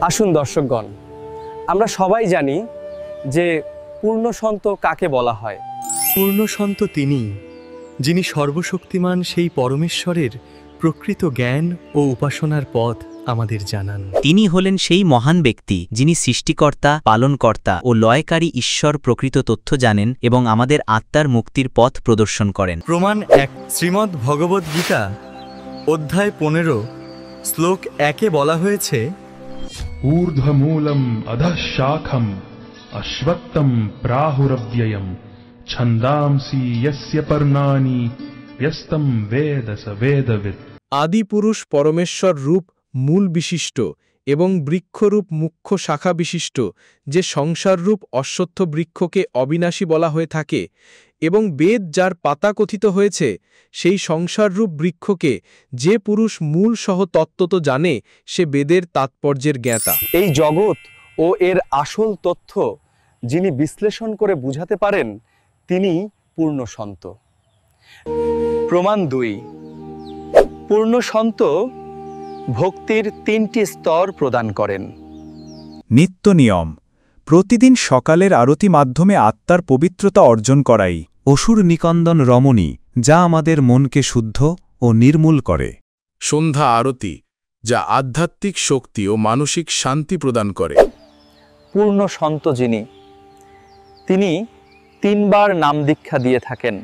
আসুন দর্শকগণ, আমরা সবাই জানি যে পূর্ণ সন্ত কাকে বলা হয়। পূর্ণ সন্ত তিনি, যিনি সর্বশক্তিমান সেই পরমেশ্বরের প্রকৃত জ্ঞান ও উপাসনার পথ আমাদের জানান। তিনি হলেন সেই মহান ব্যক্তি যিনি সৃষ্টিকর্তা, পালনকর্তা ও লয়কারী ঈশ্বর প্রকৃত তথ্য জানেন এবং আমাদের আত্মার মুক্তির পথ প্রদর্শন করেন। প্রমাণ 1। শ্রীমদ্ ভগবদ্ গীতা অধ্যায় 15 শ্লোক 1-এ বলা হয়েছে, ঊর্ধ্বমূলম অধঃ শাখম অশ্বত্থম প্রাহুরব্যয়ম ছন্দাংসি যস্য পর্ণানি যস্তম বেদ স বেদবিদ। আদিপুরুষ পরমেশ্বর রূপ মূল বিশিষ্ট এবং বৃক্ষরূপ মুখ্য শাখা বিশিষ্ট যে সংসাররূপ অশ্বত্থ বৃক্ষকে অবিনাশী বলা হয়ে থাকে এবং বেদ যার পাতা কথিত হয়েছে, সেই সংসাররূপ বৃক্ষকে যে পুরুষ মূল সহ তত্ত্বত জানে সে বেদের তাৎপর্যের জ্ঞাতা। এই জগৎ ও এর আসল তথ্য যিনি বিশ্লেষণ করে বুঝাতে পারেন তিনি পূর্ণ সন্ত। প্রমাণ 2। পূর্ণ সন্ত ভক্তির 3টি স্তর প্রদান করেন। নিত্য নিয়ম, প্রতিদিন সকালের আরতি মাধ্যমে আত্মার পবিত্রতা অর্জন করাই। অসুর নিকন্দন রমণী, যা আমাদের মনকে শুদ্ধ ও নির্মূল করে। সন্ধ্যা আরতি, যা আধ্যাত্মিক শক্তি ও মানসিক শান্তি প্রদান করে। পূর্ণ সন্ত যিনি, তিনি 3 বার নাম দীক্ষা দিয়ে থাকেন।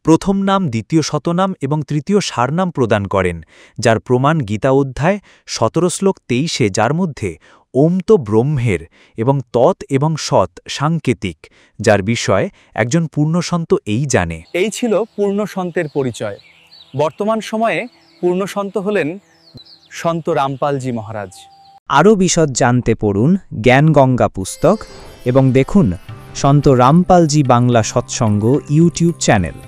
প্রথম নাম, দ্বিতীয় শতনাম এবং তৃতীয় সারনাম প্রদান করেন, যার প্রমাণ গীতা অধ্যায় 17 শ্লোক 23-এ, যার মধ্যে ওম তো ব্রহ্মের এবং তৎ এবং সৎ সাংকেতিক, যার বিষয় একজন পূর্ণসন্ত এই জানে। এই ছিল পূর্ণ সন্তের পরিচয়। বর্তমান সময়ে পূর্ণ সন্ত হলেন সন্ত রামপালজি মহারাজ। আরও বিশদ জানতে পড়ুন জ্ঞানগঙ্গা পুস্তক এবং দেখুন সন্ত রামপালজি বাংলা সৎসঙ্গ ইউটিউব চ্যানেল।